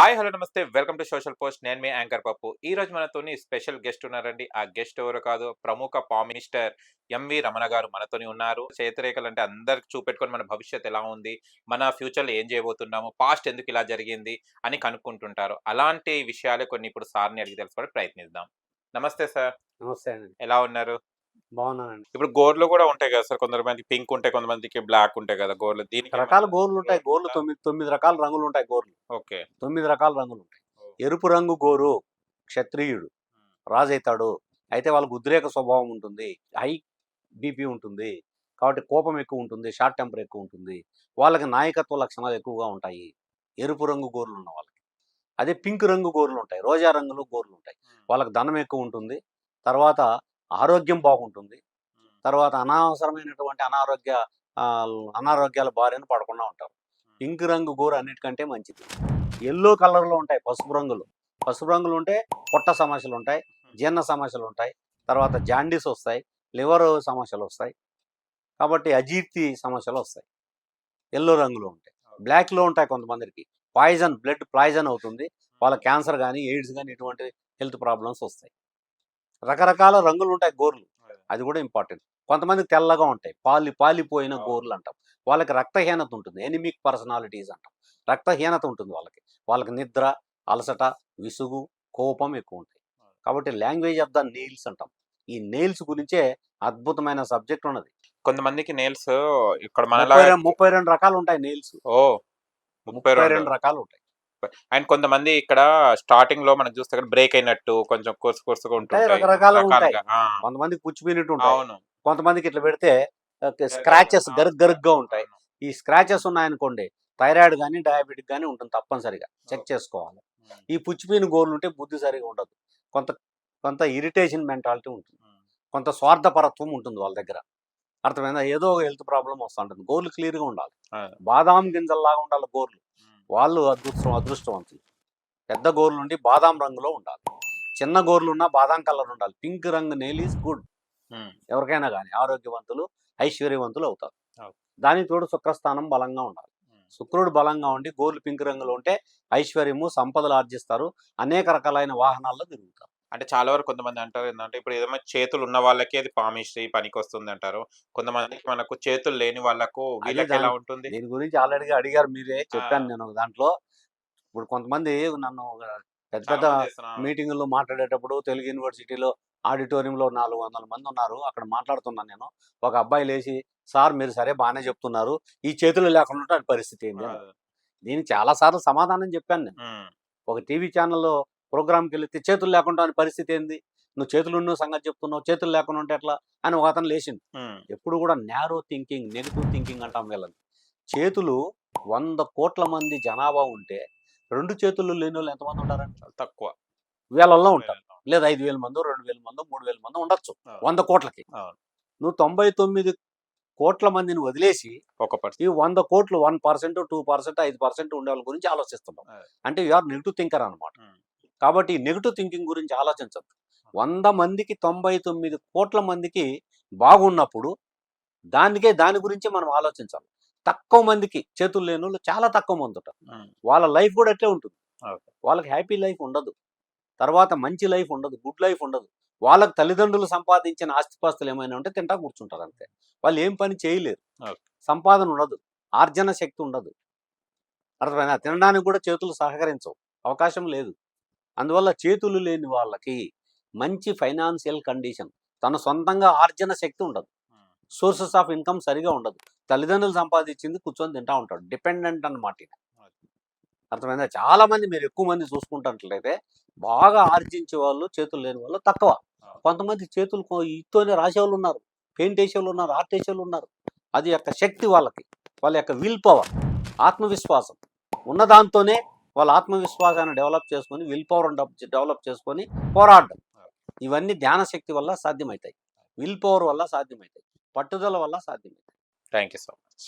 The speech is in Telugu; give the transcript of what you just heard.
హాయ్ హలో నమస్తే వెల్కమ్ టు సోషల్ పోస్ట్. నేను మీ యాంకర్ పప్పు. ఈ రోజు మనతోని స్పెషల్ గెస్ట్ ఉన్నారండి. ఆ గెస్ట్ ఎవరో కాదు, ప్రముఖ పామ్ మినిస్టర్ ఎంవి రమణ గారు మనతోని ఉన్నారు. చేతిరేఖలు అంటే అందరికి చూపెట్టుకొని మన భవిష్యత్ ఎలా ఉంది, మన ఫ్యూచర్లో ఏం చేయబోతున్నాము, పాస్ట్ ఎందుకు ఇలా జరిగింది అని కనుక్కుంటుంటారు. అలాంటి విషయాలే కొన్ని ఇప్పుడు సార్ని అడిగి తెలుసుకోవడానికి ప్రయత్నిద్దాం. నమస్తే సార్, నమస్తే అండి. ఎలా ఉన్నారు? బాగున్నానండి. ఇప్పుడు గోర్లు కూడా ఉంటాయి కదా సార్, కొంతమంది పింక్ ఉంటాయి, కొంతమందికి బ్లాక్ ఉంటాయి కదా గోర్లు. దీనికి రకరకాల గోర్లు ఉంటాయి. గోర్లు తొమ్మిది రకాల రంగులు ఉంటాయి. గోర్లు ఓకే 9 రకాల రంగులు ఉంటాయి. ఎరుపు రంగు గోరు క్షత్రియుడు, రాజైతాడు. అయితే వాళ్ళకు ఉద్రేక స్వభావం ఉంటుంది, హై బీపీ ఉంటుంది, కాబట్టి కోపం ఎక్కువ ఉంటుంది, షార్ట్ టెంపర్ ఎక్కువ ఉంటుంది. వాళ్ళకి నాయకత్వ లక్షణాలు ఎక్కువగా ఉంటాయి ఎరుపు రంగు గోర్లు ఉన్న వాళ్ళకి. అదే పింక్ రంగు గోర్లు ఉంటాయి, రోజా రంగులో గోర్లు ఉంటాయి. వాళ్ళకి ధనం ఎక్కువ ఉంటుంది, తర్వాత ఆరోగ్యం బాగుంటుంది, తర్వాత అనవసరమైనటువంటి అనారోగ్యాల బారిన పడకుండా ఉంటారు. పింక్ రంగు గోరు అన్నిటికంటే మంచిది. ఎల్లో కలర్లో ఉంటాయి పసుపు రంగులు ఉంటే పొట్ట సమస్యలు ఉంటాయి, జీర్ణ సమస్యలు ఉంటాయి, తర్వాత జాండీస్ వస్తాయి, లివర్ సమస్యలు వస్తాయి, కాబట్టి అజీర్తి సమస్యలు వస్తాయి. ఎల్లో రంగులో ఉంటాయి. బ్లాక్లో ఉంటాయి కొంతమందికి బ్లడ్ పాయిజన్ అవుతుంది, వాళ్ళ క్యాన్సర్ కానీ ఎయిడ్స్ కానీ ఇటువంటి హెల్త్ ప్రాబ్లమ్స్ వస్తాయి. రకరకాల రంగులు ఉంటాయి గోర్లు, అది కూడా ఇంపార్టెంట్. కొంతమందికి తెల్లగా ఉంటాయి, పాలిపోయిన గోర్లు అంటాం. వాళ్ళకి రక్తహీనత ఉంటుంది, ఎనిమిక్ పర్సనాలిటీస్ అంటాం. రక్తహీనత ఉంటుంది వాళ్ళకి నిద్ర, అలసట, విసుగు, కోపం ఎక్కువ ఉంటాయి. కాబట్టి లాంగ్వేజ్ ఆఫ్ ద నెయిల్స్ అంటాం. ఈ నెయిల్స్ గురించే అద్భుతమైన సబ్జెక్ట్ ఉన్నది. కొంతమందికి నెయిల్స్ ఇక్కడ 32 రకాలు ఉంటాయి నెయిల్స్. 32 రకాలు ఉంటాయి. అండ్ కొంతమంది ఇక్కడ స్టార్టింగ్ లో మనం చూస్తే బ్రేక్ అయినట్టు కొంచెం కోర్సుగా ఉంటాయి, రకరకాలు ఉంటాయి. కొంతమందికి పుచ్చిపోయినట్టు ఉంటాయి, కొంతమందికి ఇట్లా పెడితే స్క్రాచెస్ గరుగ్గా ఉంటాయి. ఈ స్క్రాచెస్ ఉన్నాయనుకోండి, థైరాయిడ్ కానీ డయాబెటిక్ కానీ ఉంటుంది, తప్పనిసరిగా చెక్ చేసుకోవాలి. ఈ పుచ్చిపోయిన గోర్లు ఉంటే బుద్ధి సరిగా ఉండదు, కొంత ఇరిటేషన్ మెంటాలిటీ ఉంటుంది, కొంత స్వార్థపరత్వం ఉంటుంది వాళ్ళ దగ్గర. అర్థమైందా? ఏదో హెల్త్ ప్రాబ్లం వస్తుంటుంది. గోర్లు క్లియర్గా ఉండాలి, బాదాం గింజల్లాగా ఉండాలి గోర్లు. వాళ్ళు అదృష్టవంతులు. పెద్ద గోర్లు ఉండి బాదాం రంగులో ఉండాలి, చిన్న గోర్లు ఉన్నా బాదాం కలర్ ఉండాలి. పింక్ రంగు నెయిల్ ఈజ్ గుడ్. ఎవరికైనా కానీ ఆరోగ్యవంతులు, ఐశ్వర్యవంతులు అవుతారు. దానికి తోడు శుక్రస్థానం బలంగా ఉండాలి. శుక్రుడు బలంగా ఉండి గోర్లు పింక్ రంగులో ఉంటే ఐశ్వర్యము, సంపదలు ఆర్జిస్తారు, అనేక రకాలైన వాహనాల్లో తిరుగుతారు. అంటే చాలా వరకు కొంతమంది అంటారు ఏంటంటే, ఇప్పుడు ఏదైనా చేతులు ఉన్న వాళ్ళకి అది పామిస్ట్రీ పనికి వస్తుంది అంటారు, కొంతమందికి మనకు చేతులు లేని వాళ్ళకు వీళ్ళకి ఎలా ఉంటుంది? దీని గురించి ఆల్రెడీగా అడిగారు మీరే, చెప్పాను నేను దాంట్లో. ఇప్పుడు కొంతమంది నన్ను పెద్ద మీటింగుల్లో మాట్లాడేటప్పుడు తెలుగు యూనివర్సిటీలో ఆడిటోరియంలో 400 మంది ఉన్నారు, అక్కడ మాట్లాడుతున్నాను నేను. ఒక అబ్బాయి లేచి, సార్ మీరు సరే బాగానే చెప్తున్నారు, ఈ చేతులు లేకుండా పరిస్థితి ఏంటి? దీనికి చాలాసార్లు సమాధానం చెప్పాను నేను. ఒక టీవీ ఛానల్లో ప్రోగ్రామ్కి వెళితే చేతులు లేకుండా పరిస్థితి ఏంది, నువ్వు చేతులు ఉన్న సంగతి చెప్తున్నావు, చేతులు లేకుండా ఉంటే ఎట్లా అని ఒక అతను లేచింది. ఎప్పుడు కూడా నేరో థింకింగ్, నెగిటివ్ థింకింగ్ అంటాం వీళ్ళని. చేతులు 100 కోట్ల మంది జనాభా ఉంటే 2 చేతులు లేని వాళ్ళు ఎంతమంది ఉంటారండి? తక్కువ, వేలల్లో ఉంటారు. లేదా 5,000 మందో, 2,000 మందో, 3,000 మందో ఉండొచ్చు 100 కోట్లకి. నువ్వు 99 కోట్ల మందిని వదిలేసి ఈ 100 కోట్లు 1%, 2%, 5% ఉండే వాళ్ళ గురించి ఆలోచిస్తున్నాం అంటే యు ఆర్ నెగిటివ్ థింకర్ అనమాట. కాబట్టి నెగిటివ్ థింకింగ్ గురించి ఆలోచించద్దు. 100 మందికి 99 కోట్ల మందికి బాగున్నప్పుడు దాని గురించి మనం ఆలోచించాలి. తక్కువ మందికి చేతులు లేని వాళ్ళు చాలా తక్కువ మంది ఉంటారు, వాళ్ళ లైఫ్ కూడా అట్లే ఉంటుంది. వాళ్ళకి హ్యాపీ లైఫ్ ఉండదు, తర్వాత మంచి లైఫ్ ఉండదు, గుడ్ లైఫ్ ఉండదు. వాళ్ళకి తల్లిదండ్రులు సంపాదించిన ఆస్తిపాస్తులు ఏమైనా ఉంటే తింటా కూర్చుంటారు అంతే. వాళ్ళు ఏం పని చేయలేరు, సంపాదన ఉండదు, ఆర్జన శక్తి ఉండదు. అర్థమైనా? తినడానికి కూడా చేతులు సహకరించవు, అవకాశం లేదు. అందువల్ల చేతులు లేని వాళ్ళకి మంచి ఫైనాన్షియల్ కండిషన్, తన సొంతంగా ఆర్జన శక్తి ఉండదు, సోర్సెస్ ఆఫ్ ఇన్కమ్ సరిగా ఉండదు, తల్లిదండ్రులు సంపాదించింది కూర్చొని తింటా ఉంటాడు, డిపెండెంట్ అన్నమాట. అర్థమైందా? చాలా మంది, మీరు ఎక్కువ మంది చూసుకుంటున్నట్లయితే బాగా ఆర్జించే వాళ్ళు, చేతులు లేని వాళ్ళు తక్కువ. కొంతమంది చేతులు ఇతోనే రాసేవాళ్ళు ఉన్నారు, పెయింట్ వేసేవాళ్ళు ఉన్నారు, ఆర్ట్ వేసేవాళ్ళు ఉన్నారు. అది యొక్క శక్తి వాళ్ళకి, వాళ్ళ యొక్క విల్ పవర్, ఆత్మవిశ్వాసం ఉన్న దాంతోనే వాళ్ళ ఆత్మవిశ్వాసాన్ని డెవలప్ చేసుకొని, విల్ పవర్ డెవలప్ చేసుకొని పోరాడడం. ఇవన్నీ ధ్యాన శక్తి వల్ల సాధ్యమవుతాయి, విల్ పవర్ వల్ల సాధ్యమవుతాయి, పట్టుదల వల్ల సాధ్యమవుతాయి. Thank you so much.